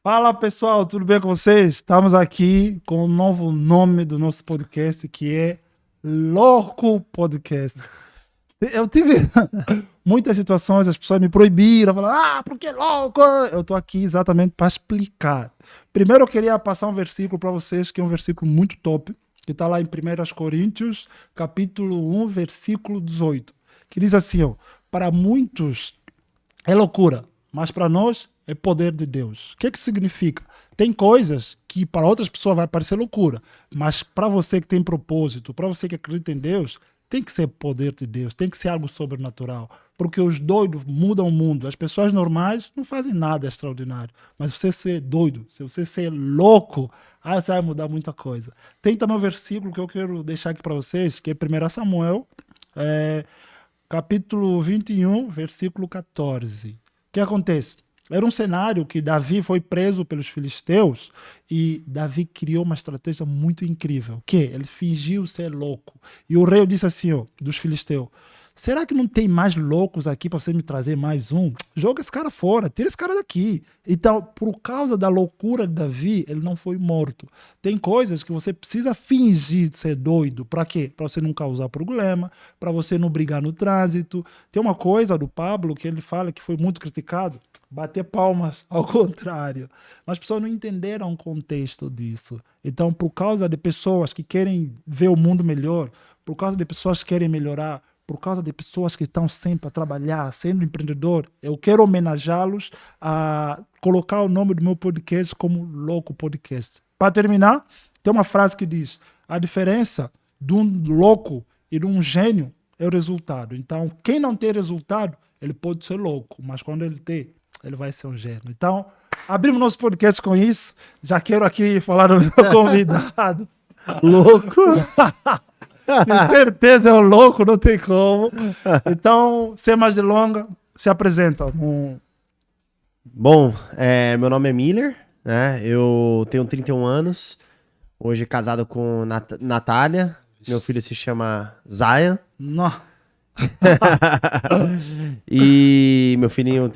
Fala pessoal, tudo bem com vocês? Estamos aqui com o novo nome do nosso podcast, que é Louco Podcast. Eu tive muitas situações, as pessoas me proibiram, falaram, por que louco? Eu estou aqui exatamente para explicar. Primeiro eu queria passar um versículo para vocês, que é um versículo muito top, que está lá em 1 Coríntios, capítulo 1, versículo 18, que diz assim, ó, para muitos é loucura, mas para nós é poder de Deus. O que que significa? Tem coisas que para outras pessoas vai parecer loucura, mas para você que tem propósito, para você que acredita em Deus, tem que ser poder de Deus, tem que ser algo sobrenatural, porque os doidos mudam o mundo. As pessoas normais não fazem nada extraordinário, mas se você ser doido, se você ser louco, aí você vai mudar muita coisa. Tem também um versículo que eu quero deixar aqui para vocês, que é 1 Samuel, capítulo 21, versículo 14. O que acontece? Era um cenário que Davi foi preso pelos filisteus e Davi criou uma estratégia muito incrível. Que ele fingiu ser louco. E o rei disse assim, ó, dos filisteus, será que não tem mais loucos aqui para você me trazer mais um? Joga esse cara fora, tira esse cara daqui. Então, por causa da loucura de Davi, ele não foi morto. Tem coisas que você precisa fingir de ser doido. Para quê? Para você não causar problema, para você não brigar no trânsito. Tem uma coisa do Pablo que ele fala que foi muito criticado, bater palmas ao contrário. Mas as pessoas não entenderam o contexto disso. Então, por causa de pessoas que querem ver o mundo melhor, por causa de pessoas que querem melhorar, por causa de pessoas que estão sempre a trabalhar, sendo empreendedor, eu quero homenageá-los a colocar o nome do meu podcast como Louco Podcast. Para terminar, tem uma frase que diz, a diferença de um louco e de um gênio é o resultado. Então, quem não tem resultado, ele pode ser louco, mas quando ele tem, ele vai ser um gênio. Então, abrimos nosso podcast com isso. Já quero aqui falar do meu convidado. Louco! Com certeza é um louco, não tem como. Então, sem mais delongas, se apresenta. Bom, meu nome é Miller, né? Eu tenho 31 anos, hoje casado com Natália, meu filho se chama Zion. Não. E meu filhinho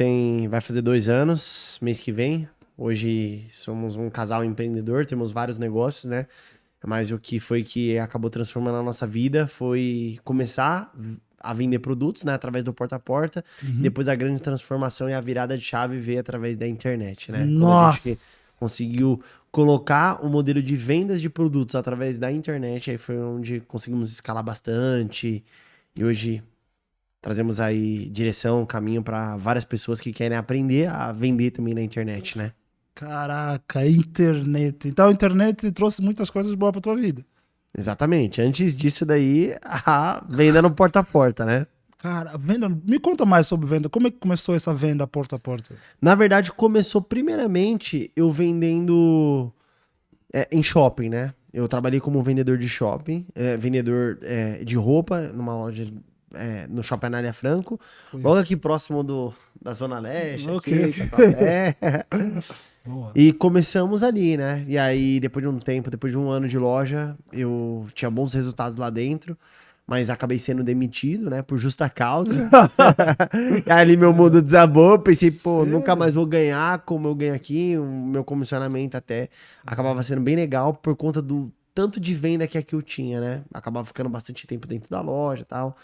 vai fazer 2 anos, mês que vem. Hoje somos um casal empreendedor, temos vários negócios, né? Mas o que acabou transformando a nossa vida foi começar a vender produtos, né, através do porta a porta. E depois a grande transformação e a virada de chave veio através da internet, né? Nossa! Quando a gente conseguiu colocar o modelo de vendas de produtos através da internet, aí foi onde conseguimos escalar bastante. E hoje trazemos aí direção, caminho para várias pessoas que querem aprender a vender também na internet, né? Caraca, internet. Então a internet trouxe muitas coisas boas pra tua vida. Exatamente. Antes disso daí, a venda no porta a porta, né? Cara, venda. Me conta mais sobre venda. Como é que começou essa venda porta a porta? Na verdade, começou primeiramente eu vendendo em shopping, né? Eu trabalhei como vendedor de shopping, vendedor de roupa numa loja no Shopping Anália Franco, logo aqui próximo da Zona Leste, Ok. aqui, Tatuapé. Boa. E começamos ali, né? E aí, depois de um tempo, depois de 1 ano de loja, eu tinha bons resultados lá dentro, mas acabei sendo demitido, né? Por justa causa. E aí ali meu mundo desabou, pensei, pô, nunca mais vou ganhar como eu ganho aqui. O meu comissionamento até acabava sendo bem legal por conta do tanto de venda que aqui eu tinha, né? Acabava ficando bastante tempo dentro da loja e tal.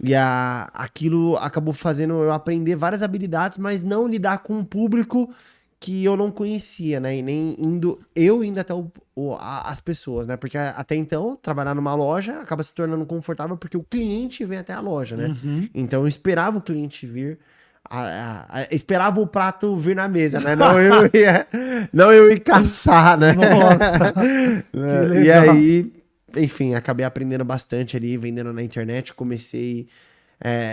E aquilo acabou fazendo eu aprender várias habilidades, mas não lidar com um público que eu não conhecia, né? E nem indo até as pessoas, né? Porque até então, trabalhar numa loja acaba se tornando confortável porque o cliente vem até a loja, né? Então eu esperava o cliente vir, esperava o prato vir na mesa, né? Não eu ir caçar, né? Nossa, que legal. E aí, enfim, acabei aprendendo bastante ali, vendendo na internet. Comecei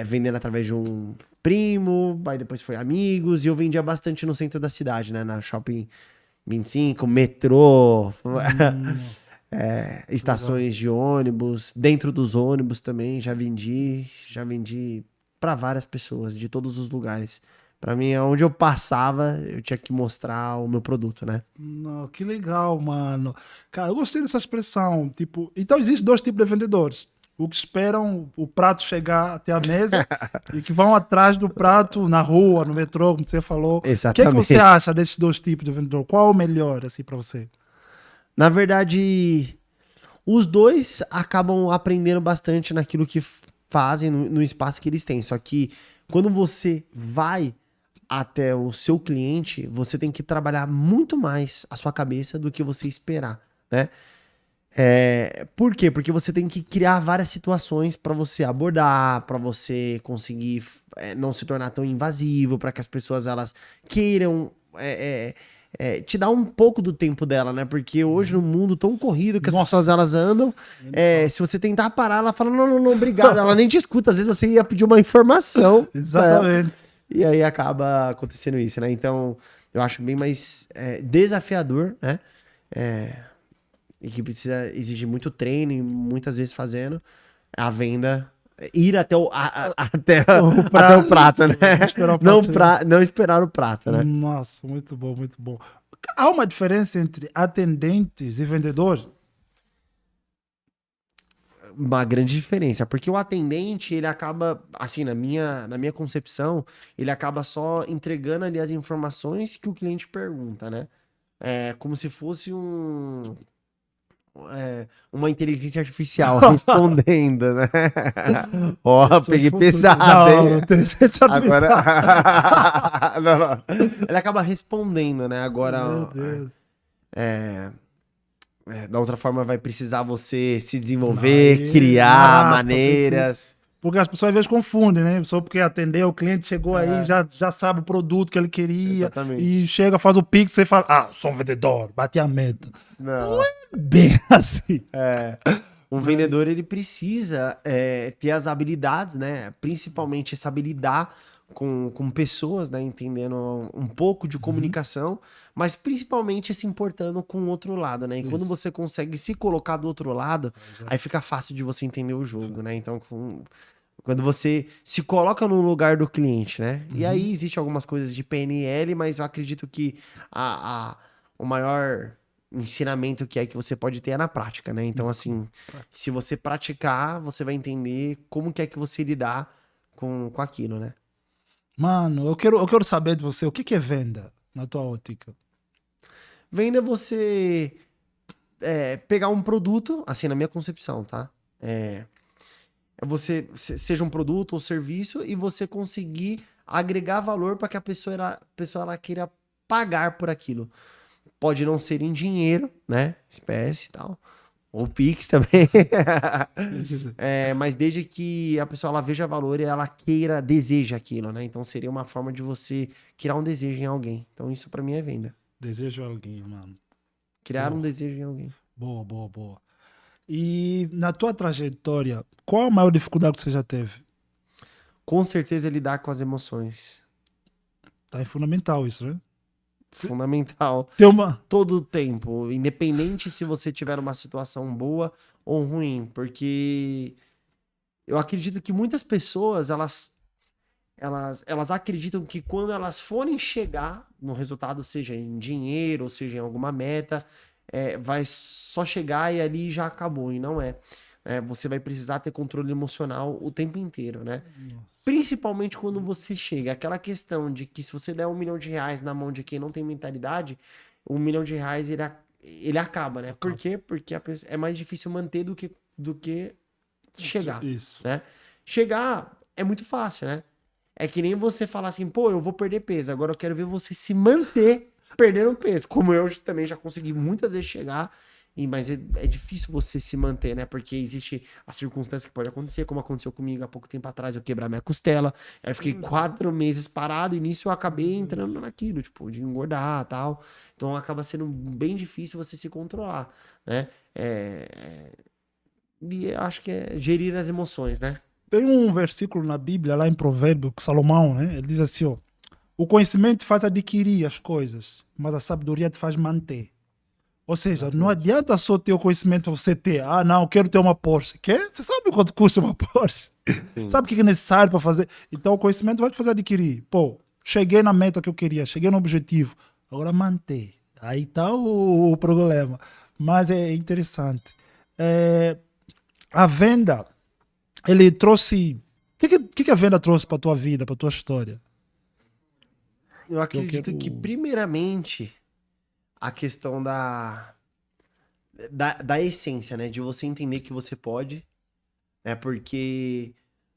vendendo através de um primo, aí depois foi amigos, e eu vendia bastante no centro da cidade, né? Na Shopping 25, metrô, estações de ônibus, dentro dos ônibus também, já vendi para várias pessoas de todos os lugares. Para mim, onde eu passava, eu tinha que mostrar o meu produto, né? Não, que legal, mano. Cara, eu gostei dessa expressão. Tipo, então existem dois tipos de vendedores. o que esperam o prato chegar até a mesa e que vão atrás do prato na rua, no metrô, como você falou. O que é que Exatamente. você acha desses dois tipos de vendedor? Qual é o melhor, assim, para você? Na verdade, os dois acabam aprendendo bastante naquilo que fazem, no espaço que eles têm. Só que quando você vai até o seu cliente, você tem que trabalhar muito mais a sua cabeça do que você esperar, né? Por quê? Porque você tem que criar várias situações para você abordar, para você conseguir não se tornar tão invasivo, para que as pessoas elas queiram te dar um pouco do tempo dela, né? Porque hoje no mundo tão corrido que as Nossa. pessoas elas andam, se você tentar parar, ela fala não, não, não, obrigado. Ela nem te escuta. Às vezes você ia pedir uma informação. Exatamente. E aí acaba acontecendo isso, né? Então, eu acho bem mais desafiador, né? E que precisa exigir muito treino e muitas vezes fazendo a venda, ir até até o prato, né? Esperar o prato Não esperar o prato, né? Nossa, muito bom, muito bom. Há uma diferença entre atendentes e vendedores? Uma grande diferença, porque o atendente, ele acaba, assim, na minha concepção, ele acaba só entregando ali as informações que o cliente pergunta, né? É como se fosse uma inteligência artificial respondendo, né? Ó, peguei pesado, Não, hein? não tem essa Agora. Não, não. Ele acaba respondendo, né? Agora. Meu Deus. Da outra forma, vai precisar você se desenvolver, Aí, criar nossa, maneiras. Porque as pessoas às vezes confundem, né? Só porque atendeu, o cliente chegou aí, É. já sabe o produto que ele queria. Exatamente. E chega, faz o pix, você fala, sou um vendedor, bati a meta. Não. Bem assim. Um vendedor, ele precisa ter as habilidades, né? Principalmente saber lidar com pessoas, né? Entendendo um pouco de comunicação, mas principalmente se importando com o outro lado, né? E quando Isso. você consegue se colocar do outro lado, aí fica fácil de você entender o jogo, né? Então, quando você se coloca no lugar do cliente, né? E aí existe algumas coisas de PNL, mas eu acredito que o maior ensinamento que você pode ter é na prática, né? Então, assim, se você praticar, você vai entender como que é que você lidar com aquilo, né? Mano, eu quero saber de você, o que é venda na tua ótica? Venda é você pegar um produto, assim, na minha concepção, tá? Você, seja um produto ou serviço, e você conseguir agregar valor para que a pessoa ela queira pagar por aquilo. Pode não ser em dinheiro, né? Espécie e tal. Ou Pix também. Mas desde que a pessoa ela veja valor e ela deseja aquilo, né? Então seria uma forma de você criar um desejo em alguém. Então isso pra mim é venda. Desejo alguém, mano. Criar Boa. um desejo em alguém. Boa, boa, boa. E na tua trajetória, qual a maior dificuldade que você já teve? Com certeza lidar com as emoções. Tá, é fundamental isso, né? Fundamental. Tem uma... Todo o tempo. Independente se você tiver uma situação boa ou ruim. Porque eu acredito que muitas pessoas, elas acreditam que quando elas forem chegar no resultado, seja em dinheiro, ou seja em alguma meta, vai só chegar e ali já acabou. E não é. Você vai precisar ter controle emocional o tempo inteiro, né? Principalmente quando você chega. Aquela questão de que se você der R$1 milhão na mão de quem não tem mentalidade, R$1 milhão ele acaba, né? Por quê? Porque é mais difícil manter do que chegar. Isso. Né? Chegar é muito fácil, né? É que nem você falar assim, pô, eu vou perder peso, agora eu quero ver você se manter perdendo peso. Como eu também já consegui muitas vezes chegar, mas é difícil você se manter, né? Porque existe a circunstância que pode acontecer, como aconteceu comigo há pouco tempo atrás, eu quebrar minha costela, aí eu fiquei 4 meses parado e nisso eu acabei entrando naquilo, tipo, de engordar e tal. Então acaba sendo bem difícil você se controlar, né? E eu acho que é gerir as emoções, né? Tem um versículo na Bíblia, lá em Provérbio, que Salomão, né? Ele diz assim, ó, o conhecimento te faz adquirir as coisas, mas a sabedoria te faz manter. Ou seja, não adianta só ter o conhecimento para você ter. Não, eu quero ter uma Porsche. Quer? Você sabe quanto custa uma Porsche? Sim. Sabe o que é necessário para fazer? Então o conhecimento vai te fazer adquirir. Pô, cheguei na meta que eu queria, cheguei no objetivo. Agora manter. Aí tá o problema. Mas é interessante. A venda ele trouxe... O que a venda trouxe para tua vida, para tua história? Eu acredito que, primeiramente, a questão da essência, né? De você entender que você pode, né? Porque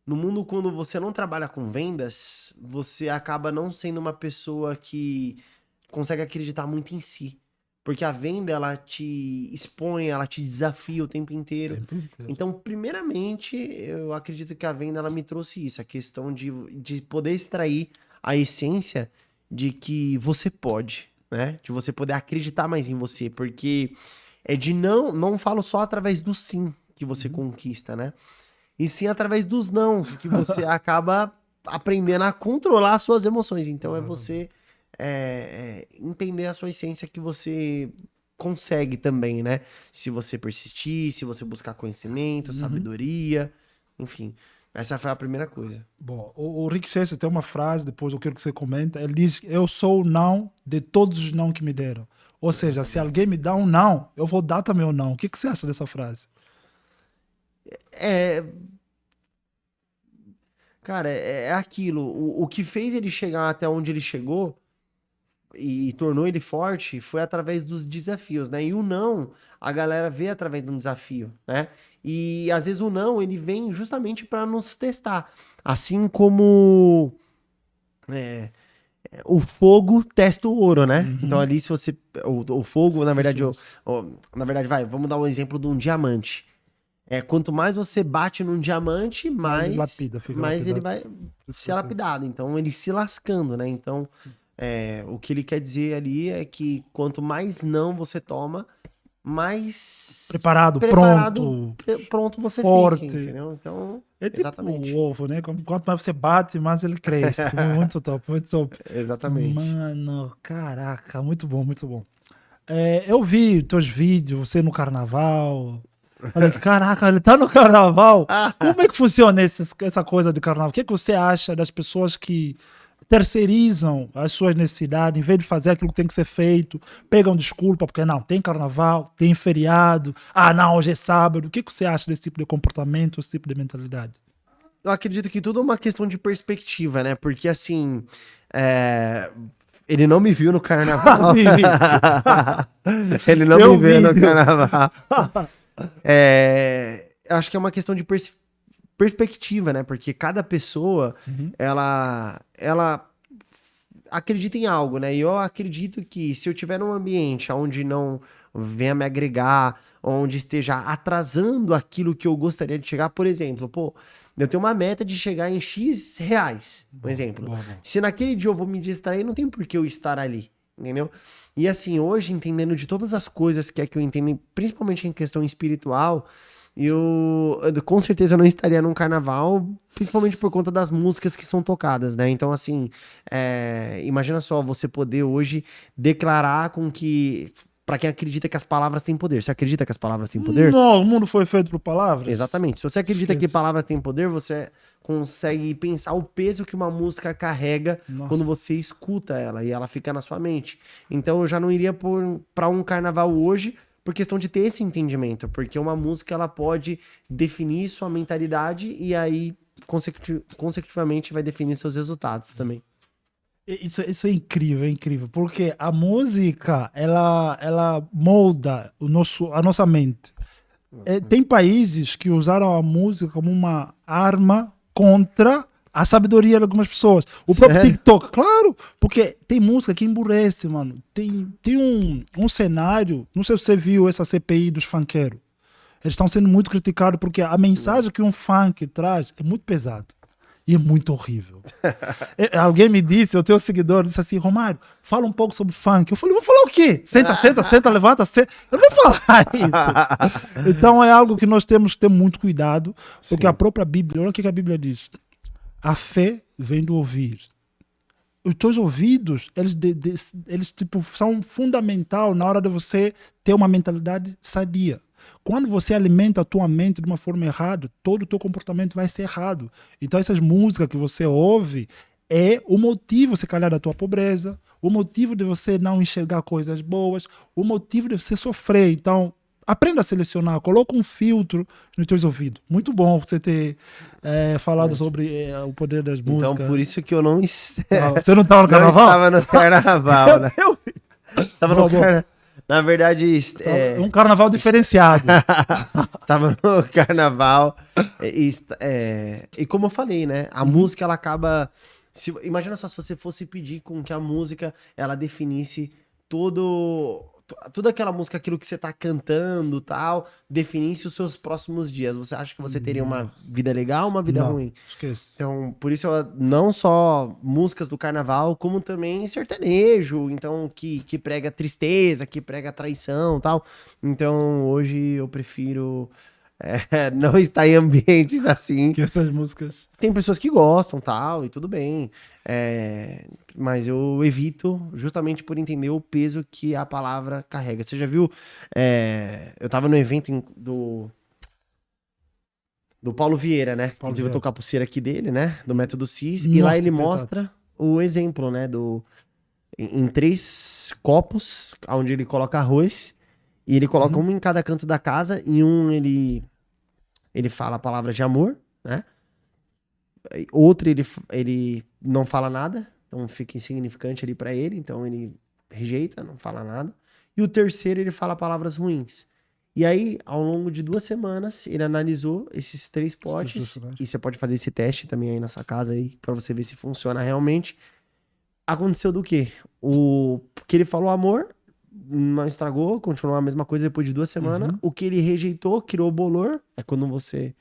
no mundo, quando você não trabalha com vendas, você acaba não sendo uma pessoa que consegue acreditar muito em si. Porque a venda, ela te expõe, ela te desafia o tempo inteiro. Então, primeiramente, eu acredito que a venda, ela me trouxe isso. A questão de poder extrair a essência de que você pode, né? De você poder acreditar mais em você. Porque é de não falo só através do sim que você conquista, né? E sim através dos nãos que você acaba aprendendo a controlar as suas emoções. Então, é você... entender a sua essência que você consegue também, né? Se você persistir, se você buscar conhecimento, sabedoria, enfim. Essa foi a primeira coisa. Bom, o Rick César tem uma frase, depois eu quero que você comenta, ele diz: eu sou o não de todos os não que me deram. Ou seja, se alguém me dá um não, eu vou dar também o não. O que você acha dessa frase? Cara, é aquilo. O que fez ele chegar até onde ele chegou e tornou ele forte foi através dos desafios, né? E o não, a galera vê através de um desafio, né? E às vezes o não, ele vem justamente para nos testar. Assim como o fogo testa o ouro, né? Então ali se você... O fogo, na verdade, vamos dar um exemplo de um diamante. Quanto mais você bate num diamante, mais ele vai ser lapidado. Então, ele se lascando, né? Então, o que ele quer dizer ali é que quanto mais não você toma, mais preparado, pronto você forte. fica, entendeu? Então, é tipo exatamente. o ovo, né? Quanto mais você bate, mais ele cresce. Muito top, muito top. Exatamente. Mano, caraca, muito bom, muito bom. Eu vi teus vídeos, você no carnaval. Falei, caraca, ele tá no carnaval. Como é que funciona essa coisa de carnaval? O que você acha das pessoas que terceirizam as suas necessidades, em vez de fazer aquilo que tem que ser feito, pegam desculpa, porque não, tem carnaval, tem feriado, não, hoje é sábado. O que você acha desse tipo de comportamento, esse tipo de mentalidade? Eu acredito que tudo é uma questão de perspectiva, né? Porque, assim, ele não me viu no carnaval. Ele não me viu no carnaval. Eu acho que é uma questão de perspectiva, né? Porque cada pessoa, ela acredita em algo, né? E eu acredito que se eu tiver num ambiente onde não venha me agregar, onde esteja atrasando aquilo que eu gostaria de chegar, por exemplo, eu tenho uma meta de chegar em X reais, por exemplo. Bom. Se naquele dia eu vou me distrair, não tem por que eu estar ali, entendeu? E assim, hoje, entendendo de todas as coisas que eu entendo, principalmente em questão espiritual, eu com certeza não estaria num carnaval, principalmente por conta das músicas que são tocadas, né? Então, assim, imagina só, você poder hoje declarar com que... Pra quem acredita que as palavras têm poder. Você acredita que as palavras têm poder? Não, o mundo foi feito por palavras. Exatamente. Se você acredita que palavras têm poder, você consegue pensar o peso que uma música carrega quando você escuta ela e ela fica na sua mente. Então eu já não iria pra um carnaval hoje por questão de ter esse entendimento, porque uma música ela pode definir sua mentalidade e aí consecutivamente vai definir seus resultados também. Isso é incrível, porque a música, ela molda a nossa mente. Tem países que usaram a música como uma arma contra a sabedoria de algumas pessoas. O próprio TikTok, claro, porque tem música que emburrece, mano. Tem um cenário, não sei se você viu essa CPI dos funkeiros. Eles estão sendo muito criticados porque a mensagem que um funk traz é muito pesada. E é muito horrível. Alguém me disse, o teu seguidor disse assim: Romário, fala um pouco sobre funk. Eu falei: vou falar o quê? Senta, levanta, senta. Eu não vou falar isso. Então é algo que nós temos que ter muito cuidado, porque a própria Bíblia, olha o que a Bíblia diz: a fé vem do ouvir. Os teus ouvidos, eles tipo, são fundamental na hora de você ter uma mentalidade sadia. Quando você alimenta a tua mente de uma forma errada, todo o teu comportamento vai ser errado. Então essas músicas que você ouve é o motivo, se calhar, da tua pobreza, o motivo de você não enxergar coisas boas, o motivo de você sofrer. Então, aprenda a selecionar, coloca um filtro nos teus ouvidos. Muito bom você ter falado sobre o poder das Então, músicas. por isso que eu não, Você não estava no não carnaval? estava no carnaval, né? Estava no Bom, bom. carnaval. Na verdade, Um carnaval diferenciado. estava no carnaval. E como eu falei, né? A música, ela acaba... imagina só se você fosse pedir com que a música, ela definisse toda aquela música, aquilo que você tá cantando, tal, definisse os seus próximos dias. Você acha que você teria uma vida legal ou uma vida Não, ruim? esquece. Então, por isso, não só músicas do carnaval, como também sertanejo, então, que prega tristeza, que prega traição, tal. Então, hoje eu prefiro não estar em ambientes assim. Que essas músicas... Tem pessoas que gostam, tal, e tudo bem. Mas eu evito justamente por entender o peso que a palavra carrega. Você já viu? Eu tava no evento do Paulo Vieira, né? Inclusive eu tô com a pulseira aqui dele, né? Do Método CIS. E lá Nossa, ele que mostra o exemplo, né? Em 3 copos, onde ele coloca arroz. E ele coloca um em cada canto da casa. E um ele fala a palavra de amor, né? Outro ele não fala nada. Então fica insignificante ali pra ele. Então ele rejeita, não fala nada. E o terceiro ele fala palavras ruins. E aí, ao longo de 2 semanas, ele analisou esses 3 potes. E você pode fazer esse teste também aí na sua casa aí, pra você ver se funciona realmente. Aconteceu do quê? O que ele falou amor, não estragou, continuou a mesma coisa depois de 2 semanas. O que ele rejeitou, criou bolor. É quando você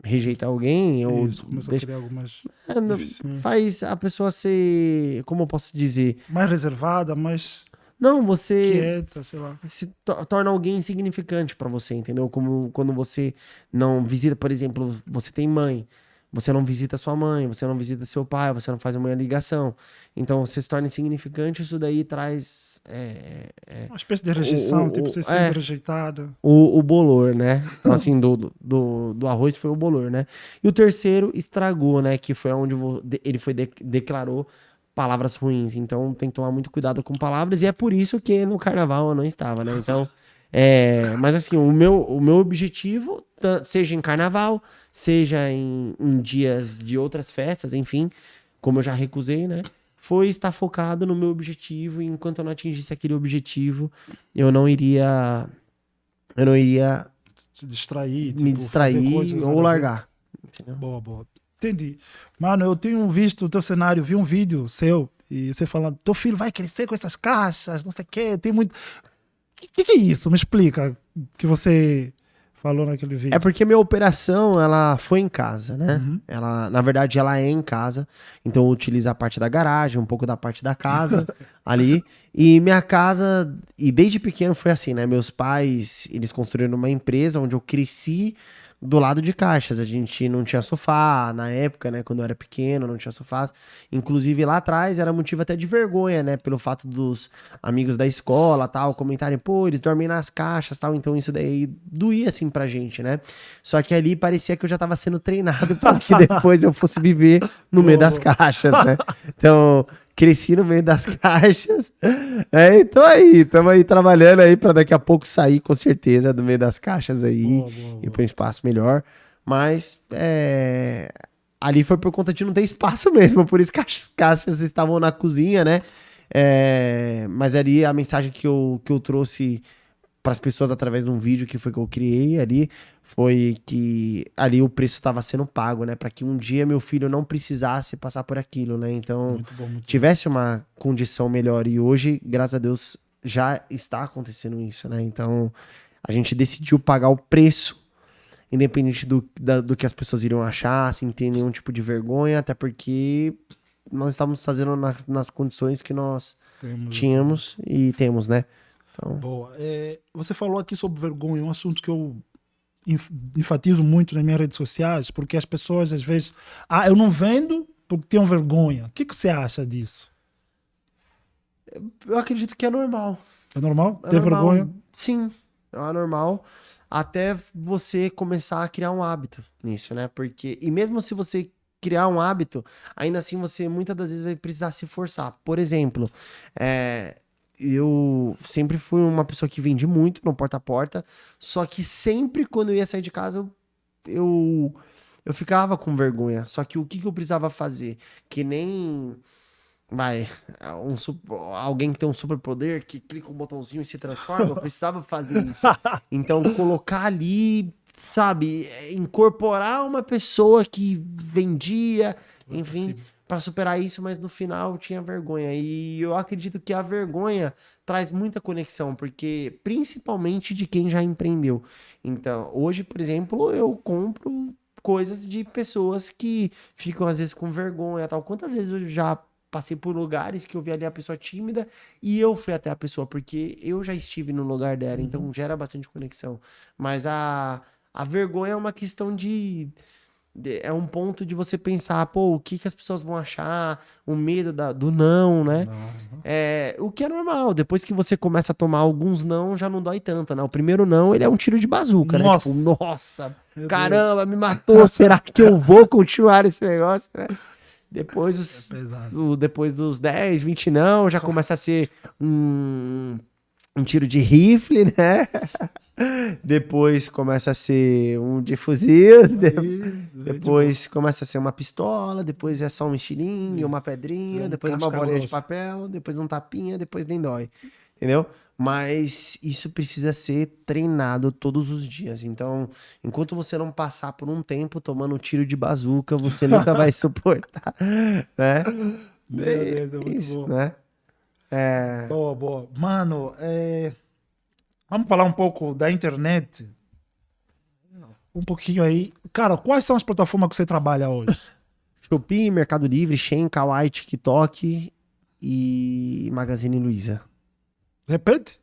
rejeita alguém. Isso, começa a criar algumas... faz a pessoa ser, como eu posso dizer? Mais reservada, mais... Não, você quieta, sei lá. se torna alguém insignificante pra você, entendeu? Como quando você não visita, por exemplo, você tem mãe, você não visita sua mãe, você não visita seu pai, você não faz uma ligação. Então você se torna insignificante, isso daí traz... Uma espécie de rejeição, tipo, você sendo rejeitado. O bolor, né? Então, assim, do arroz foi o bolor, né? E o terceiro estragou, né? Que foi onde ele declarou palavras ruins. Então tem que tomar muito cuidado com palavras. E é por isso que no carnaval eu não estava, né? Então... mas assim, o meu objetivo, seja em carnaval, seja em dias de outras festas, enfim, como eu já recusei, né? Foi estar focado no meu objetivo, e enquanto eu não atingisse aquele objetivo, eu não iria Se distrair, me distrair ou largar. Entendeu? Boa, boa. Entendi. Mano, eu tenho visto o teu cenário, vi um vídeo seu, e você falando, teu filho vai crescer com essas caixas, não sei o quê, tem muito... O que é isso? Me explica que você falou naquele vídeo. É porque minha operação, ela foi em casa, né? Na verdade, ela é em casa. Então, eu utilizo a parte da garagem, um pouco da parte da casa ali. E minha casa, e desde pequeno foi assim, né? Meus pais, eles construíram uma empresa onde eu cresci do lado de caixas. A gente não tinha sofá na época, né? Quando eu era pequeno, não tinha sofá. Inclusive, lá atrás era motivo até de vergonha, né? Pelo fato dos amigos da escola, tal, comentarem, pô, eles dormem nas caixas, tal. Então isso daí doía, assim, pra gente, né? Só que ali parecia que eu já tava sendo treinado para que depois eu fosse viver no meio das caixas, né? Então... cresci no meio das caixas. Então estamos aí trabalhando aí para daqui a pouco sair com certeza do meio das caixas aí e para um espaço melhor. Mas ali foi por conta de não ter espaço mesmo, por isso que as caixas estavam na cozinha, né? Mas ali a mensagem que eu trouxe para as pessoas através de um vídeo que foi que eu criei ali, foi que ali o preço estava sendo pago, né? Para que um dia meu filho não precisasse passar por aquilo, né? Então, muito tivesse uma condição melhor. E hoje, graças a Deus, já está acontecendo isso, né? Então, a gente decidiu pagar o preço, independente do que as pessoas iriam achar, sem ter nenhum tipo de vergonha, até porque nós estávamos fazendo nas condições que nós tínhamos e temos, né? Então... Boa. Você falou aqui sobre vergonha, um assunto que eu enfatizo muito nas minhas redes sociais, porque as pessoas às vezes... eu não vendo porque tenho vergonha. O que você acha disso? Eu acredito que é normal. É normal ter vergonha? Sim, é normal. Até você começar a criar um hábito nisso, né? E mesmo se você criar um hábito, ainda assim você muitas das vezes vai precisar se forçar. Por exemplo, eu sempre fui uma pessoa que vendi muito no porta a porta, só que sempre quando eu ia sair de casa, eu ficava com vergonha. Só que o que eu precisava fazer? Que nem, vai, alguém que tem um superpoder, que clica um botãozinho e se transforma, eu precisava fazer isso. Então, colocar ali, sabe, incorporar uma pessoa que vendia, enfim, para superar isso, mas no final eu tinha vergonha. E eu acredito que a vergonha traz muita conexão, porque principalmente de quem já empreendeu. Então, hoje, por exemplo, eu compro coisas de pessoas que ficam às vezes com vergonha, tal. Quantas vezes eu já passei por lugares que eu vi ali a pessoa tímida e eu fui até a pessoa, porque eu já estive no lugar dela, então gera bastante conexão. Mas a vergonha é uma questão é um ponto de você pensar, pô, o que as pessoas vão achar, o medo do não, né? O que é normal, depois que você começa a tomar alguns não, já não dói tanto, né? O primeiro não, ele é um tiro de bazuca, né? Nossa. Tipo, nossa, caramba, me matou, será que eu vou continuar esse negócio, né? Depois, depois dos 10, 20 não, já começa a ser um tiro de rifle, né? Depois começa a ser um de fuzil, depois começa a ser uma pistola, depois é só um estilingue, uma pedrinha, depois uma bolinha de papel, depois um tapinha, depois nem dói, entendeu? Mas isso precisa ser treinado todos os dias. Então, enquanto você não passar por um tempo tomando um tiro de bazuca, você nunca vai suportar, né? Beleza, muito isso, bom. né? Boa. Mano, vamos falar um pouco da internet. Um pouquinho aí. Cara, quais são as plataformas que você trabalha hoje? Shopee, Mercado Livre, Shein, Kawaii, TikTok e Magazine Luiza. Repete?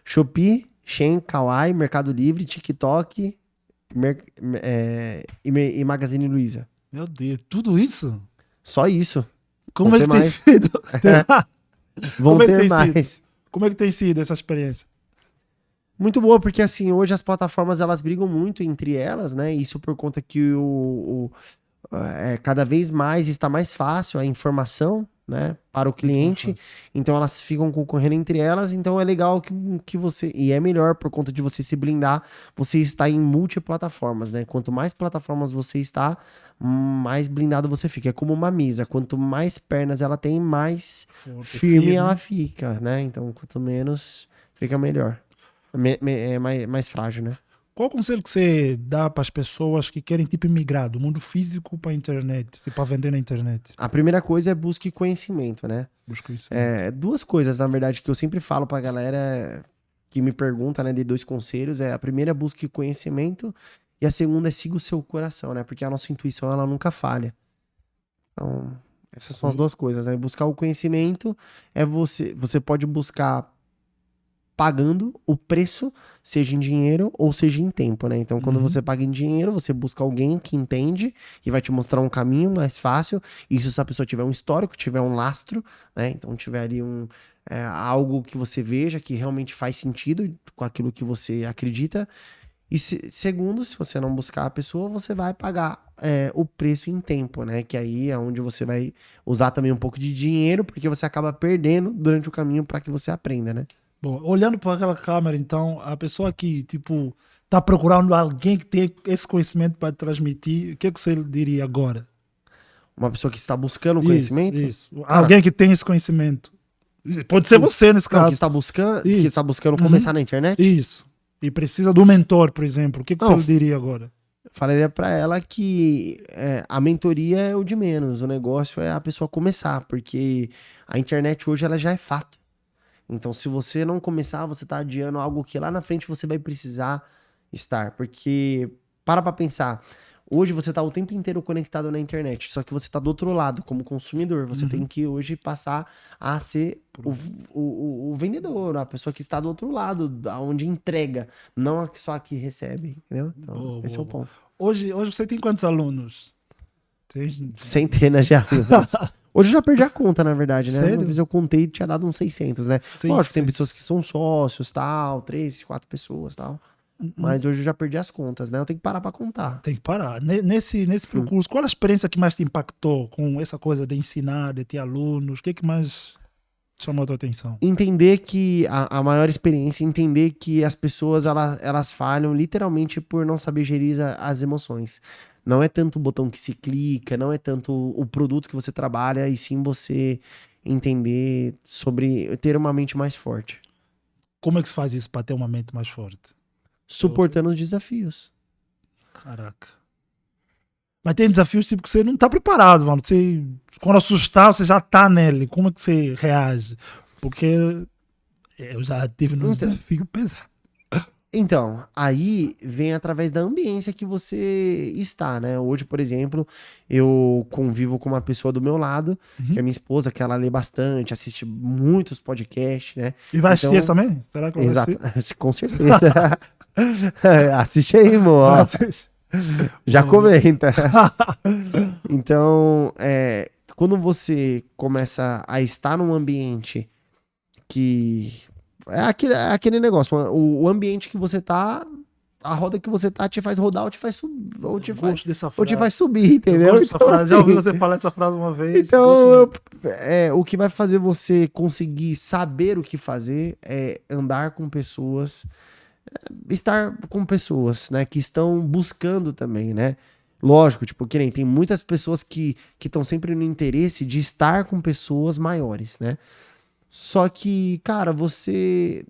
Shopee, Shein, Kawaii, Mercado Livre, TikTok e Magazine Luiza. Meu Deus, tudo isso? Só isso. Como é que tem sido? Vão ter mais. Como é que tem sido essa experiência? Muito boa, porque assim, hoje as plataformas elas brigam muito entre elas, né? Isso por conta que cada vez mais está mais fácil a informação, né, para o cliente. Então elas ficam concorrendo entre elas. Então é legal que você... E é melhor por conta de você se blindar, você está em multiplataformas, né? Quanto mais plataformas você está, mais blindado você fica. É como uma mesa. Quanto mais pernas ela tem, mais firme ela fica, né? Então quanto menos, fica melhor. É mais frágil, né? Qual o conselho que você dá para as pessoas que querem, tipo, migrar do mundo físico para a internet, tipo, para vender na internet? A primeira coisa é busque conhecimento, né? Busque conhecimento. Duas coisas, na verdade, que eu sempre falo pra galera que me pergunta, né, de 2 conselhos. A primeira é busque conhecimento e a segunda é siga o seu coração, né? Porque a nossa intuição, ela nunca falha. Então, essas são as 2 coisas, né? Buscar o conhecimento você pode buscar pagando o preço, seja em dinheiro ou seja em tempo, né? Então, quando você paga em dinheiro, você busca alguém que entende e vai te mostrar um caminho mais fácil. Isso se a pessoa tiver um histórico, tiver um lastro, né? Então, tiver ali algo que você veja que realmente faz sentido com aquilo que você acredita. E segundo, se você não buscar a pessoa, você vai pagar o preço em tempo, né? Que aí é onde você vai usar também um pouco de dinheiro, porque você acaba perdendo durante o caminho para que você aprenda, né? Bom, olhando para aquela câmera, então, a pessoa que, tipo, tá procurando alguém que tem esse conhecimento para transmitir, o que você diria agora? Uma pessoa que está buscando conhecimento? Isso. Alguém que tem esse conhecimento. Pode ser você nesse caso. Que está buscando começar na internet? Isso. E precisa do mentor, por exemplo. O que você diria agora? Falaria para ela que a mentoria é o de menos. O negócio é a pessoa começar, porque a internet hoje ela já é fato. Então, se você não começar, você tá adiando algo que lá na frente você vai precisar estar. Porque, para pensar, hoje você tá o tempo inteiro conectado na internet, só que você tá do outro lado, como consumidor. Você tem que hoje passar a ser o vendedor, a pessoa que está do outro lado, onde entrega, não só a que recebe, entendeu? Então, esse é o ponto. Hoje você tem quantos alunos? Centenas de alunos. Hoje eu já perdi a conta, na verdade, né? Sério? Uma vez eu contei e tinha dado uns 600, né? 600. Lógico, tem pessoas que são sócios, tal, 3, 4 pessoas, tal. Mas hoje eu já perdi as contas, né? Eu tenho que parar pra contar. Tem que parar. Nesse percurso, qual a experiência que mais te impactou com essa coisa de ensinar, de ter alunos? O que mais... chamou a tua atenção? Entender que a maior experiência, entender que as pessoas elas falham literalmente por não saber gerir as emoções. Não é tanto o botão que se clica, não é tanto o produto que você trabalha, e sim você entender sobre ter uma mente mais forte. Como é que se faz isso para ter uma mente mais forte? Suportando os desafios. Caraca. Mas tem desafios tipo que você não tá preparado, mano. Você, quando assustar, você já tá nele. Como é que você reage? Porque eu já tive um desafio pesado. Então, aí vem através da ambiência que você está, né? Hoje, por exemplo, eu convivo com uma pessoa do meu lado, que é minha esposa, que ela lê bastante, assiste muitos podcasts, né? E vai assistir essa também? Será que ela vai Exato, com certeza. Assiste aí, amor. Já comenta. Então, quando você começa a estar num ambiente que... É aquele negócio, o ambiente que você tá, a roda que você tá te faz rodar ou te faz subir, ou te faz subir, entendeu? Eu gosto dessa frase. Já ouvi você falar essa frase uma vez. Então, o que vai fazer você conseguir saber o que fazer é andar com pessoas, estar com pessoas, né, que estão buscando também, né? Lógico, tipo, que nem tem muitas pessoas que estão sempre no interesse de estar com pessoas maiores, né? Só que, cara, você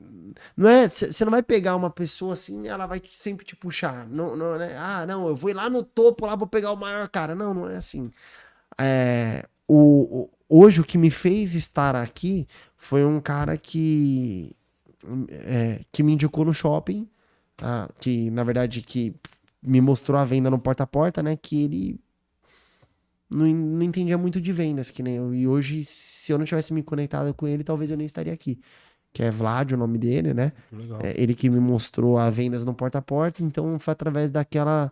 não vai pegar uma pessoa assim, ela vai sempre te puxar. Não, né? Ah, não, eu vou ir lá no topo, lá vou pegar o maior cara. Não, não é assim. Hoje o que me fez estar aqui foi um cara que me indicou no shopping, que na verdade que me mostrou a venda no porta a porta, né? Que ele não entendia muito de vendas, que nem eu. E hoje, se eu não tivesse me conectado com ele, talvez eu nem estaria aqui. Que é Vlad, o nome dele, né? Legal. Ele que me mostrou a vendas no porta a porta, então foi através daquela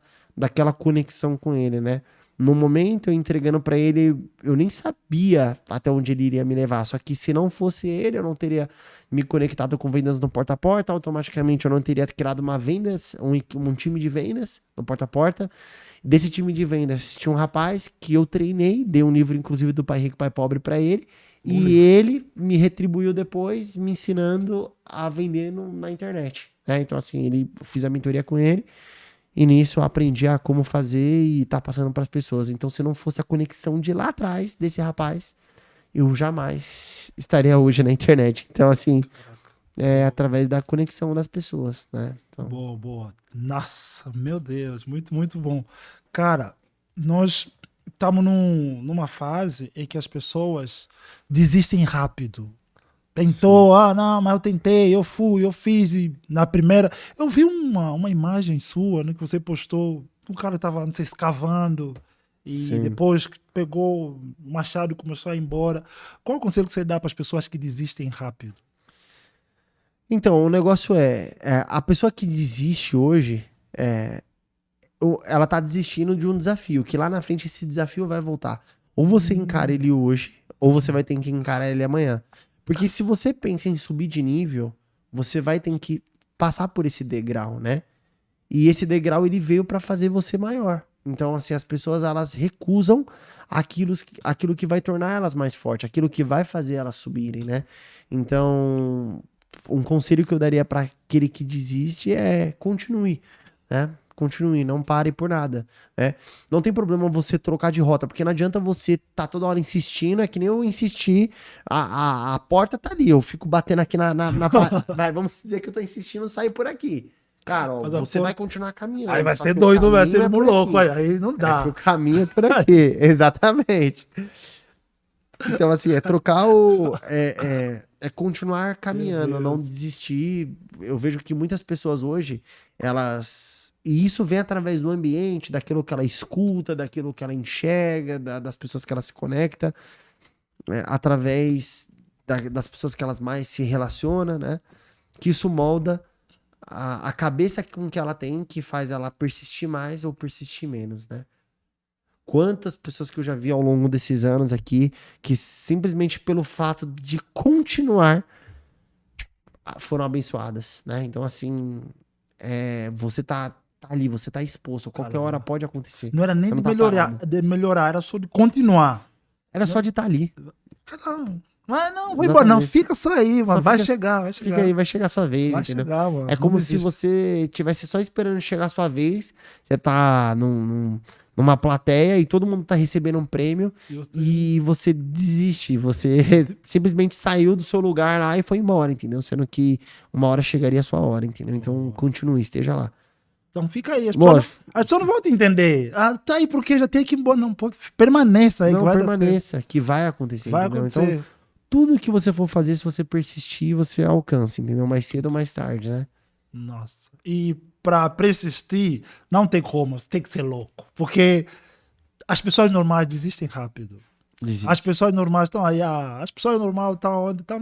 conexão com ele, né? No momento, eu entregando pra ele, eu nem sabia até onde ele iria me levar. Só que se não fosse ele, eu não teria me conectado com vendas no porta a porta. Automaticamente, eu não teria criado uma vendas, um time de vendas no porta a porta. Desse time de vendas, tinha um rapaz que eu treinei, dei um livro, inclusive, do Pai Rico, Pai Pobre pra ele. E ele me retribuiu depois, me ensinando a vender na internet, né? Então, assim, fiz a mentoria com ele. E nisso eu aprendi a como fazer e tá passando para as pessoas. Então, se não fosse a conexão de lá atrás desse rapaz, eu jamais estaria hoje na internet. Então, assim, através da conexão das pessoas, né? Então... Boa, boa. Nossa, meu Deus, muito, muito bom. Cara, nós estamos numa fase em que as pessoas desistem rápido. Tentou, não, mas eu tentei, eu fui, eu fiz, e na primeira... Eu vi uma imagem sua, né, que você postou, o cara estava, não sei, escavando, e Sim. depois pegou o machado e começou a ir embora. Qual o conselho que você dá para as pessoas que desistem rápido? Então, o negócio a pessoa que desiste hoje, ela tá desistindo de um desafio, que lá na frente esse desafio vai voltar. Ou você encara ele hoje, ou você vai ter que encarar ele amanhã. Porque se você pensa em subir de nível, você vai ter que passar por esse degrau, né? E esse degrau, ele veio para fazer você maior. Então, assim, as pessoas, elas recusam aquilo que vai tornar elas mais fortes, aquilo que vai fazer elas subirem, né? Então, um conselho que eu daria para aquele que desiste é continue, né? Continue, não pare por nada, né? Não tem problema você trocar de rota, porque não adianta você tá toda hora insistindo, é que nem eu insisti, a porta tá ali, eu fico batendo aqui na vai, vamos dizer que eu tô insistindo, sair por aqui. Cara, ó, você vai continuar caminhando. Aí vai ser doido, vai ser muito louco, aí não dá. O caminho é por aqui, exatamente. Então, assim, trocar é continuar caminhando, não desistir. Eu vejo que muitas pessoas hoje, e isso vem através do ambiente, daquilo que ela escuta, daquilo que ela enxerga, das pessoas que ela se conecta, através das pessoas que elas mais se relacionam, né? Que isso molda a cabeça com que ela tem, que faz ela persistir mais ou persistir menos, né? Quantas pessoas que eu já vi ao longo desses anos aqui, que simplesmente pelo fato de continuar, foram abençoadas, né? Então, assim, você tá ali, você tá exposto, a qualquer hora pode acontecer. Não era nem de melhorar, era só de continuar. Era só de estar ali. Mas não, vou embora, não. Exatamente. Fica só aí, Só mano. Vai fica- chegar, vai Fica chegar. aí, vai chegar a sua vez, Vai entendeu? chegar, mano. É como Não se desista. você tivesse só esperando chegar a sua vez, você tá numa plateia e todo mundo tá recebendo um prêmio e você desiste, você simplesmente saiu do seu lugar lá e foi embora, entendeu? Sendo que uma hora chegaria a sua hora, entendeu? Então continue, esteja lá. Então fica aí. Lógico. As pessoas não vão te entender. Ah, tá aí porque já tem que ir embora. Não, pô, permaneça aí Não que vai dar permaneça, que vai acontecer, certo. Vai entendeu? acontecer. Então, tudo que você for fazer, se você persistir, você alcança, entendeu? Mais cedo ou mais tarde, né? Nossa. E pra persistir, não tem como. Você tem que ser louco. Porque as pessoas normais desistem rápido. Desiste. As pessoas normais estão aí. As pessoas normais estão onde? Estão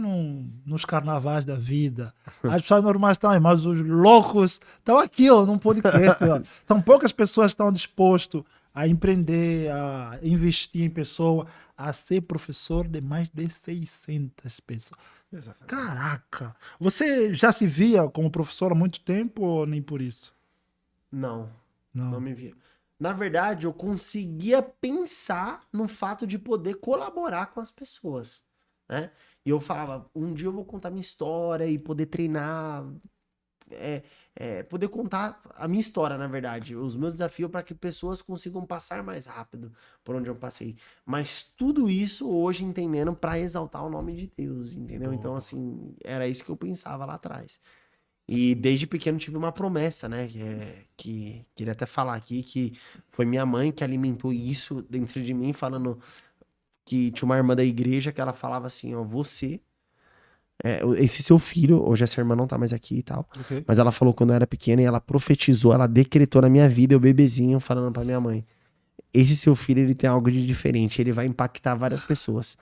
nos carnavais da vida. As pessoas normais estão aí, mas os loucos estão aqui, ó, num podcast. Ó. São poucas pessoas que estão dispostas a empreender, a investir em pessoa, a ser professor de mais de 600 pessoas. Caraca! Você já se via como professor há muito tempo ou nem por isso? Não Não. me via. Na verdade, eu conseguia pensar no fato de poder colaborar com as pessoas, né? E eu falava, um dia eu vou contar minha história e poder treinar, poder contar a minha história, na verdade, os meus desafios para que pessoas consigam passar mais rápido por onde eu passei. Mas tudo isso hoje entendendo para exaltar o nome de Deus, entendeu? Então, assim, era isso que eu pensava lá atrás. E desde pequeno tive uma promessa, né? Que queria até falar aqui, que foi minha mãe que alimentou isso dentro de mim, falando que tinha uma irmã da igreja que ela falava assim, ó, você, esse seu filho, hoje essa irmã não tá mais aqui e tal, Ok. mas ela falou quando eu era pequena e ela profetizou, ela decretou na minha vida, eu bebezinho, falando pra minha mãe, esse seu filho, ele tem algo de diferente, ele vai impactar várias pessoas.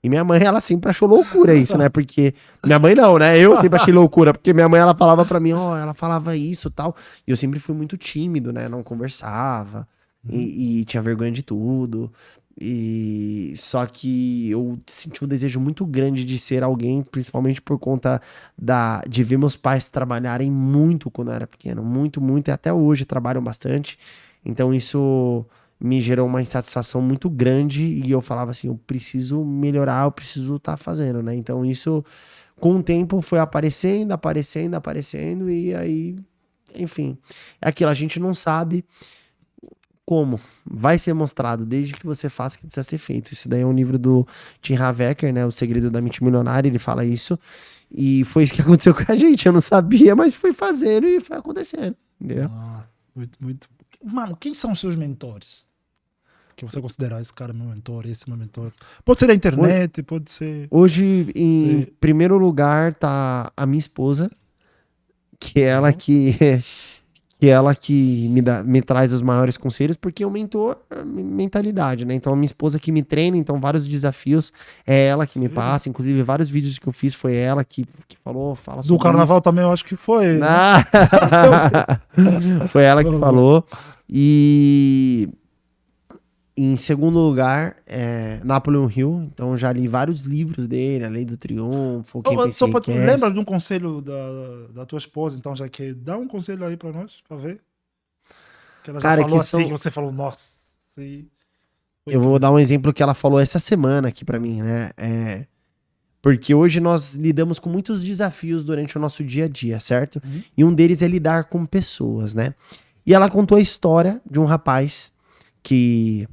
E minha mãe, ela sempre achou loucura isso, né? Porque... Minha mãe não, né? Eu sempre achei loucura. Porque minha mãe, ela falava pra mim, ó, ela falava isso e tal. E eu sempre fui muito tímido, né? Não conversava. E tinha vergonha de tudo. E... Só que eu senti um desejo muito grande de ser alguém, principalmente por conta de ver meus pais trabalharem muito quando eu era pequeno. Muito, muito. E até hoje trabalham bastante. Então isso... me gerou uma insatisfação muito grande e eu falava assim, eu preciso melhorar, eu preciso estar fazendo, né? Então isso, com o tempo, foi aparecendo e aí, enfim. É aquilo, a gente não sabe como. Vai ser mostrado desde que você faça o que precisa ser feito. Isso daí é um livro do Tim Havecker, né? O Segredo da Mente Milionária, ele fala isso. E foi isso que aconteceu com a gente. Eu não sabia, mas fui fazendo e foi acontecendo, entendeu? Muito, muito. Mano, quem são os seus mentores? Que você considera esse cara é meu mentor, esse é meu mentor. Pode ser da internet, pode ser. Hoje, em primeiro lugar, tá a minha esposa, que é ela que me traz os maiores conselhos, porque o mentor é mentalidade, né? Então, a minha esposa que me treina, então vários desafios é ela que me passa, inclusive vários vídeos que eu fiz foi ela que fala Do sobre carnaval isso. também eu acho que foi. Né? Ah! Foi ela que falou. E em segundo lugar, Napoleon Hill. Então já li vários livros dele, A Lei do Triunfo, Quem Pensa em Quer. Lembra de um conselho da tua esposa, então, já que dá um conselho aí pra nós, pra ver? Que ela já Cara, falou que assim, são- que você falou, nossa. Sim. Eu vou dar um exemplo que ela falou essa semana aqui pra mim, né? Porque hoje nós lidamos com muitos desafios durante o nosso dia a dia, certo? Uhum. E um deles é lidar com pessoas, né? E ela contou a história de um rapaz que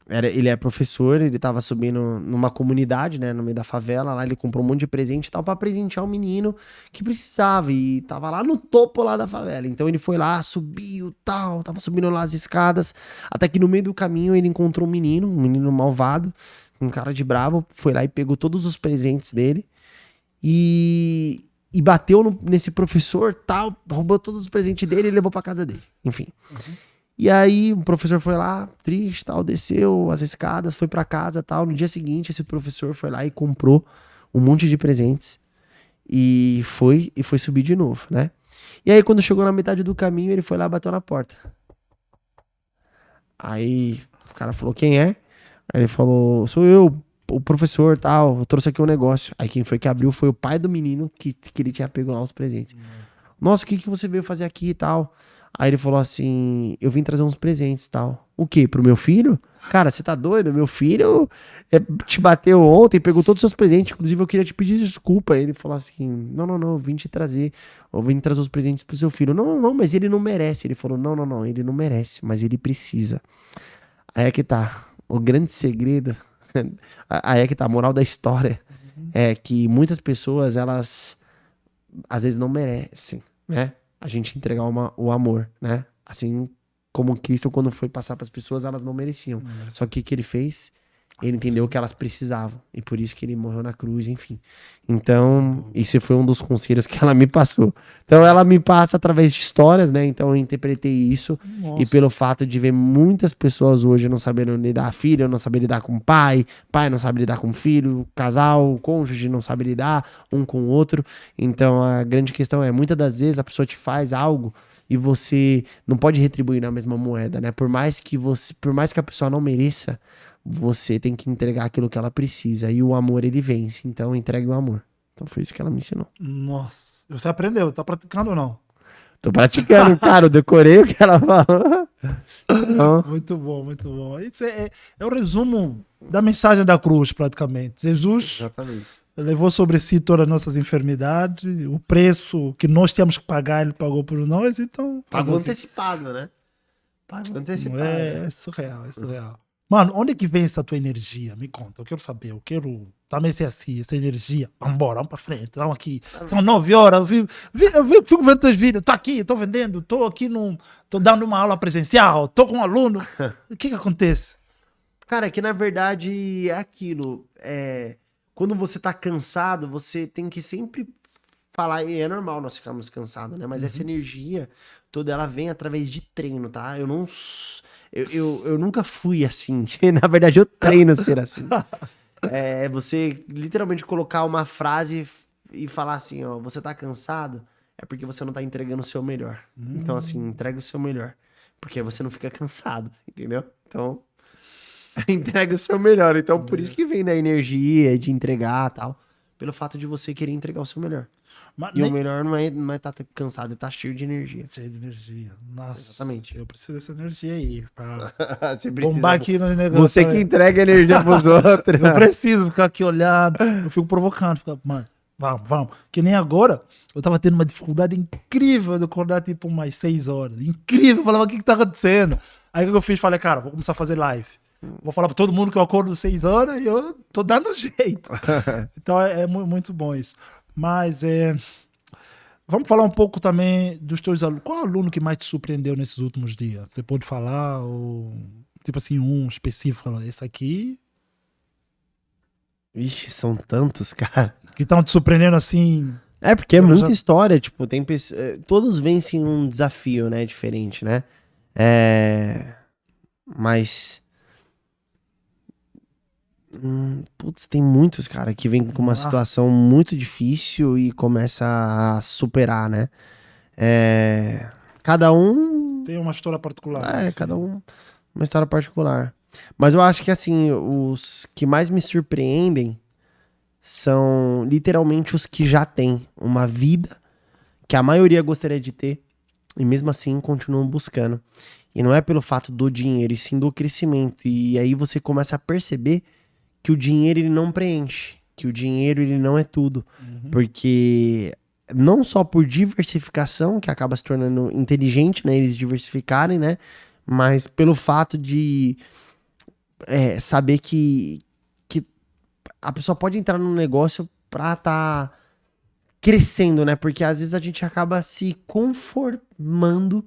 ele é professor, ele tava subindo numa comunidade, né, no meio da favela, lá ele comprou um monte de presente e tal pra presentear um menino que precisava e tava lá no topo lá da favela. Então ele foi lá, subiu, tal, tava subindo lá as escadas, até que no meio do caminho ele encontrou um menino malvado, um cara de bravo, foi lá e pegou todos os presentes dele e bateu nesse professor, tal, roubou todos os presentes dele e levou pra casa dele. Enfim. E aí o professor foi lá, triste, tal, desceu as escadas, foi pra casa, tal. No dia seguinte, esse professor foi lá e comprou um monte de presentes e foi subir de novo, né? E aí quando chegou na metade do caminho, ele foi lá e bateu na porta. Aí o cara falou, quem é? Aí ele falou, sou eu, o professor, tal, eu trouxe aqui um negócio. Aí quem foi que abriu foi o pai do menino que ele tinha pego lá os presentes. Nossa, o que você veio fazer aqui e tal? Aí ele falou assim, eu vim trazer uns presentes e tal. O quê? Pro meu filho? Cara, você tá doido? Meu filho te bateu ontem, pegou todos os seus presentes, inclusive eu queria te pedir desculpa. Aí ele falou assim, não, eu vim te trazer, eu vim trazer os presentes pro seu filho. Não, mas ele não merece. Ele falou, não, ele não merece, mas ele precisa. Aí é que tá, o grande segredo, aí é que tá, a moral da história, é que muitas pessoas, elas às vezes não merecem, né? A gente entregar o amor, né? Assim como Cristo, quando foi passar para as pessoas, elas não mereciam. Só que o que ele fez? Ele entendeu que elas precisavam. E por isso que ele morreu na cruz, enfim. Então, esse foi um dos conselhos que ela me passou. Então, ela me passa através de histórias, né? Então, eu interpretei isso. Nossa. E pelo fato de ver muitas pessoas hoje não sabendo lidar filho, não saber lidar com pai não sabe lidar com filho, casal, cônjuge não sabe lidar um com o outro. Então, a grande questão é, muitas das vezes a pessoa te faz algo e você não pode retribuir na mesma moeda, né? Por mais que a pessoa não mereça, você tem que entregar aquilo que ela precisa. E o amor, ele vence. Então, entregue o amor. Então, foi isso que ela me ensinou. Nossa. Você aprendeu? Tá praticando ou não? Tô praticando, cara. Eu decorei o que ela falou. Então, Muito bom, muito bom. Isso é o resumo da mensagem da cruz, praticamente. Jesus exatamente. levou sobre si todas as nossas enfermidades, o preço que nós tínhamos que pagar, ele pagou por nós, então... Pagou antecipado, né? Pagou antecipado. É surreal, é surreal. Mano, onde é que vem essa tua energia? Me conta, eu quero saber, eu quero também ser assim, essa energia. Vambora, vamos pra frente, vamos aqui. São 9 horas, eu fico vendo teus vídeos, tô aqui, tô vendendo, tô aqui, tô dando uma aula presencial, tô com um aluno. O que acontece? Cara, que na verdade é aquilo. Quando você tá cansado, você tem que sempre falar, e é normal nós ficarmos cansados, né? Mas essa energia toda, ela vem através de treino, tá? Eu nunca fui assim. Na verdade, eu treino ser assim. Você literalmente colocar uma frase e falar assim, ó, você tá cansado, é porque você não tá entregando o seu melhor. Então, assim, entrega o seu melhor. Porque aí você não fica cansado, entendeu? Então, entrega o seu melhor. Então, por isso que vem da energia de entregar e tal. Pelo fato de você querer entregar o seu melhor. Mas E o melhor não é tá cansado, é tá cheio de energia. Cheio de energia. Nossa, exatamente. eu preciso dessa energia aí. Pra Você precisa. bombar aqui no negócio. Você que entrega energia pros outros. Eu preciso ficar aqui olhando. Eu fico provocando. Mano, vamos. Que nem agora, eu tava tendo uma dificuldade incrível de acordar tipo umas 6 horas. Incrível. Eu falava, o que tá acontecendo? Aí o que eu fiz? Falei, cara, vou começar a fazer live. Vou falar pra todo mundo que eu acordo 6 horas e eu tô dando jeito. Então é muito bom isso. Mas vamos falar um pouco também dos teus alunos. Qual aluno que mais te surpreendeu nesses últimos dias? Você pode falar? Ou, tipo assim, um específico? Esse aqui... Vixe, são tantos, cara. Que estão te surpreendendo assim... É, porque é muita história, tipo, tem todos vencem um desafio, né, diferente, né? Mas... putz, tem muitos, cara, que vêm com uma situação muito difícil e começa a superar, né? Cada um... Tem uma história particular. Assim. Cada um uma história particular. Mas eu acho que, assim, os que mais me surpreendem são literalmente os que já têm uma vida que a maioria gostaria de ter e mesmo assim continuam buscando. E não é pelo fato do dinheiro, e sim do crescimento. E aí você começa a perceber que o dinheiro ele não preenche, que o dinheiro ele não é tudo. Porque não só por diversificação, que acaba se tornando inteligente, né, eles diversificarem, né, mas pelo fato de saber que a pessoa pode entrar num negócio pra tá crescendo, né, porque às vezes a gente acaba se conformando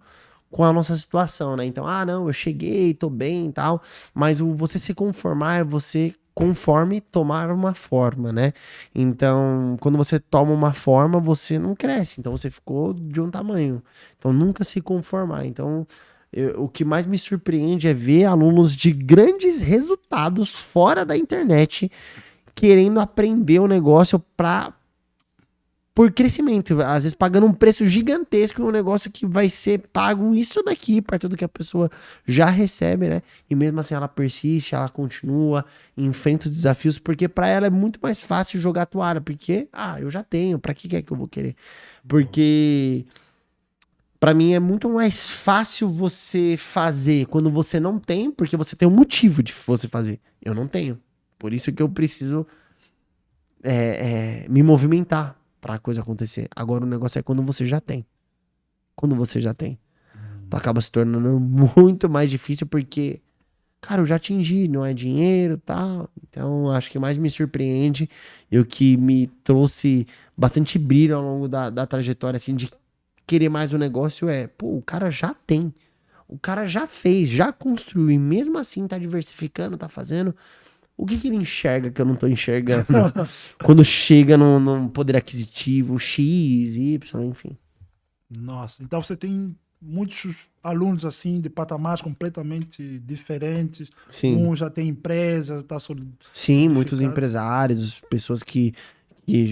com a nossa situação, né, então, não, eu cheguei, tô bem e tal, mas você se conformar é você conforme tomar uma forma, né? Então, quando você toma uma forma, você não cresce. Então, você ficou de um tamanho. Então, nunca se conformar. Então, o que mais me surpreende é ver alunos de grandes resultados fora da internet querendo aprender o negócio por crescimento, às vezes pagando um preço gigantesco em um negócio que vai ser pago isso daqui, perto do que a pessoa já recebe, né? E mesmo assim ela persiste, ela continua, enfrenta os desafios, porque para ela é muito mais fácil jogar a toalha, porque, eu já tenho, para que é que eu vou querer? Porque Pra mim é muito mais fácil você fazer quando você não tem, porque você tem um motivo de você fazer. Eu não tenho. Por isso que eu preciso me movimentar pra coisa acontecer. Agora o negócio é quando você já tem. Quando você já tem. Então acaba se tornando muito mais difícil porque, cara, eu já atingi, não é dinheiro e tal. Então acho que mais me surpreende e o que me trouxe bastante brilho ao longo da trajetória, assim, de querer mais o negócio pô, o cara já tem. O cara já fez, já construiu e mesmo assim tá diversificando, tá fazendo. O que ele enxerga que eu não tô enxergando? Quando chega num poder aquisitivo X, Y, enfim. Nossa, então você tem muitos alunos assim de patamares completamente diferentes. Sim. Um já tem empresa, está Sim, muitos empresários, pessoas que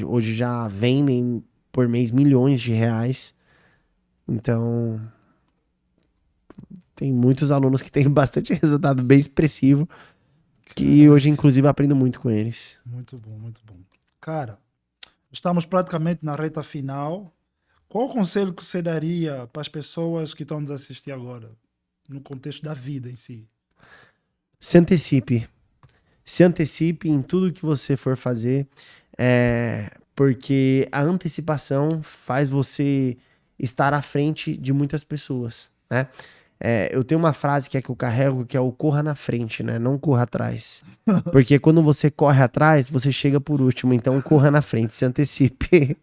hoje já vendem por mês milhões de reais. Então, tem muitos alunos que têm bastante resultado bem expressivo, que hoje, inclusive, aprendo muito com eles. Muito bom, muito bom. Cara, estamos praticamente na reta final. Qual o conselho que você daria para as pessoas que estão nos assistir agora, no contexto da vida em si? Se antecipe. Se antecipe em tudo que você for fazer, porque a antecipação faz você estar à frente de muitas pessoas, né? Eu tenho uma frase que eu carrego, que é o corra na frente, né? Não corra atrás. Porque quando você corre atrás, você chega por último. Então corra na frente, se antecipe.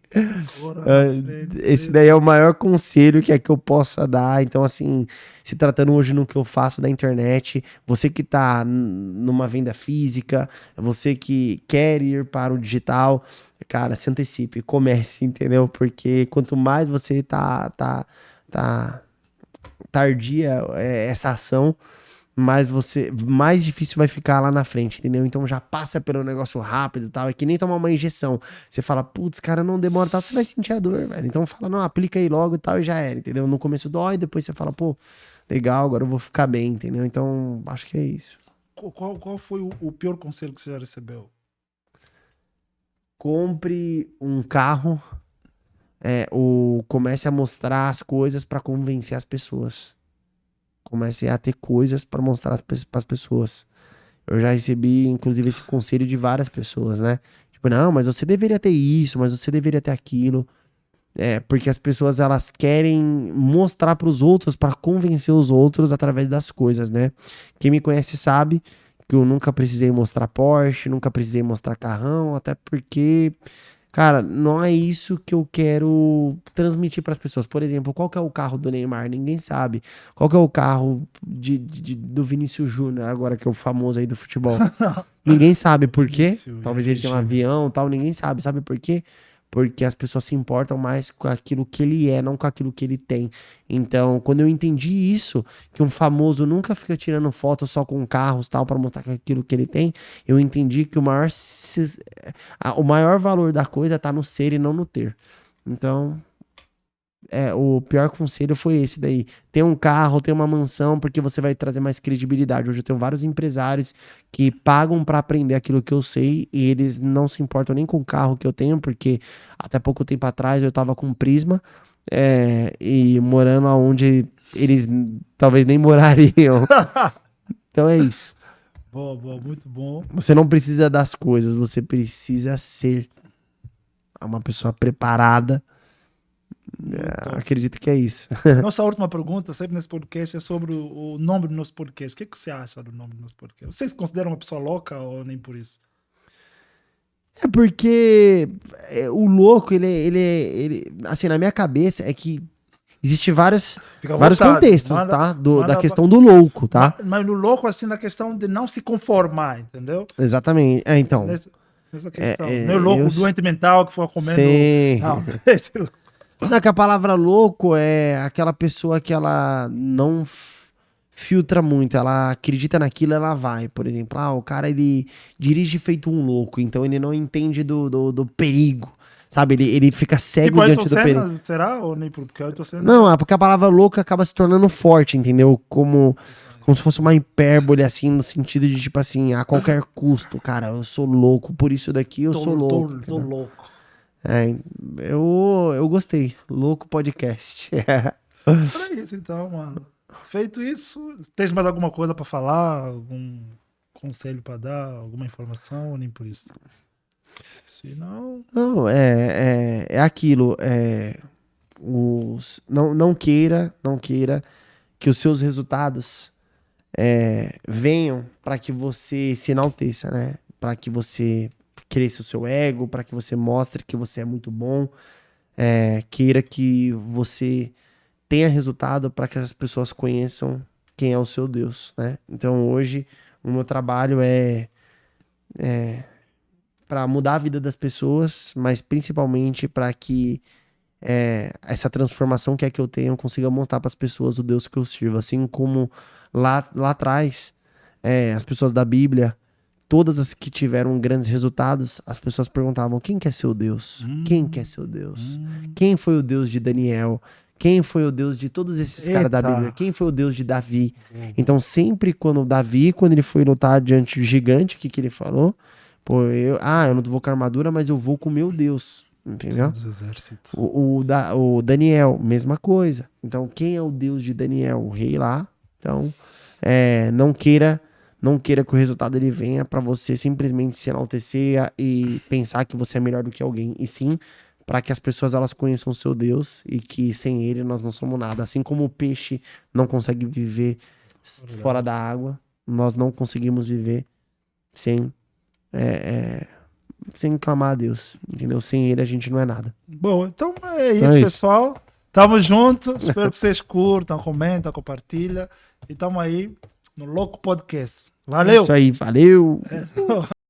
Esse daí é o maior conselho que eu possa dar. Então, assim, se tratando hoje no que eu faço da internet, você que tá numa venda física, você que quer ir para o digital, cara, se antecipe, comece, entendeu? Porque quanto mais você tá tardia essa ação, mais difícil vai ficar lá na frente, entendeu? Então já passa pelo negócio rápido e tal, é que nem tomar uma injeção. Você fala, putz, cara, não demora tal, você vai sentir a dor, velho. Então fala, não, aplica aí logo e tal, e já era, entendeu? No começo dói, depois você fala, pô, legal, agora eu vou ficar bem, entendeu? Então, acho que é isso. Qual foi o pior conselho que você já recebeu? Compre um carro, comece a mostrar as coisas pra convencer as pessoas. Comece a ter coisas pra mostrar pras pessoas. Eu já recebi, inclusive, esse conselho de várias pessoas, né? Tipo, não, mas você deveria ter isso, mas você deveria ter aquilo. Porque as pessoas, elas querem mostrar pros outros, pra convencer os outros através das coisas, né? Quem me conhece sabe que eu nunca precisei mostrar Porsche, nunca precisei mostrar carrão, até porque, cara, não é isso que eu quero transmitir pras pessoas. Por exemplo, qual que é o carro do Neymar? Ninguém sabe. Qual que é o carro do Vinícius Júnior, agora que é o famoso aí do futebol? Ninguém sabe por quê. Talvez ele tenha um avião e tal, ninguém sabe. Sabe por quê? Porque as pessoas se importam mais com aquilo que ele é, não com aquilo que ele tem. Então, quando eu entendi isso, que um famoso nunca fica tirando foto só com carros tal para mostrar aquilo que ele tem, eu entendi que o maior valor da coisa tá no ser e não no ter. Então, o pior conselho foi esse daí. Tem um carro, tem uma mansão, porque você vai trazer mais credibilidade. Hoje eu tenho vários empresários que pagam pra aprender aquilo que eu sei e eles não se importam nem com o carro que eu tenho, porque até pouco tempo atrás eu tava com um Prisma e morando onde eles talvez nem morariam. Então é isso. Boa, muito bom. Você não precisa das coisas, você precisa ser uma pessoa preparada. Acredito que é isso. Nossa última pergunta, sempre nesse podcast, é sobre o nome do nosso podcast. O que você acha do nome do nosso podcast? Vocês se consideram uma pessoa louca ou nem por isso? É porque o louco, ele, assim, na minha cabeça é que existe vários contextos, tá? Da questão do louco, tá? Mas no louco, assim, na questão de não se conformar, entendeu? Exatamente. Então. Nessa questão. Não é louco, doente mental que foi comendo. Sim. Não, esse louco. Não, que a palavra louco é aquela pessoa que ela não filtra muito, ela acredita naquilo, ela vai. Por exemplo, o cara, ele dirige feito um louco, então ele não entende do perigo, sabe? Ele fica cego tipo, diante do perigo. Será? Ou nem porque eu tô sendo... Não, é porque a palavra louco acaba se tornando forte, entendeu? Como se fosse uma hipérbole, assim, no sentido de, tipo assim, a qualquer custo, cara, eu sou louco, por isso daqui eu sou louco. Tô louco. Eu gostei. Louco podcast. Era isso então, mano. Feito isso, tens mais alguma coisa pra falar? Algum conselho pra dar? Alguma informação? Ou nem por isso? Se não... Não, é aquilo. Não queira que os seus resultados venham para que você se enalteça, né? Para que você cresça o seu ego, para que você mostre que você é muito bom. Queira que você tenha resultado para que as pessoas conheçam quem é o seu Deus, né? Então hoje o meu trabalho é para mudar a vida das pessoas, mas principalmente para que essa transformação que eu tenho, eu consiga mostrar para as pessoas o Deus que eu sirvo. Assim como lá atrás, as pessoas da Bíblia, todas as que tiveram grandes resultados, as pessoas perguntavam: quem quer ser o Deus? Quem quer ser o Deus? Quem foi o Deus de Daniel? Quem foi o Deus de todos esses caras da Bíblia? Quem foi o Deus de Davi? Então sempre quando ele foi lutar diante do gigante, o que ele falou? Pô, eu não vou com armadura, mas eu vou com o meu Deus. Entendeu? Dos exércitos. O Daniel, mesma coisa. Então, quem é o Deus de Daniel? O rei lá. Então, não queira que o resultado ele venha para você simplesmente se enaltecer e pensar que você é melhor do que alguém. E sim, para que as pessoas elas conheçam o seu Deus e que sem ele nós não somos nada. Assim como o peixe não consegue viver fora da água, nós não conseguimos viver sem clamar a Deus, entendeu? Sem ele a gente não é nada. Bom, então é isso, pessoal. Tamo junto. Espero que vocês curtam, comentam, compartilham. E tamo aí no Louco Podcast. Valeu! Isso aí, valeu!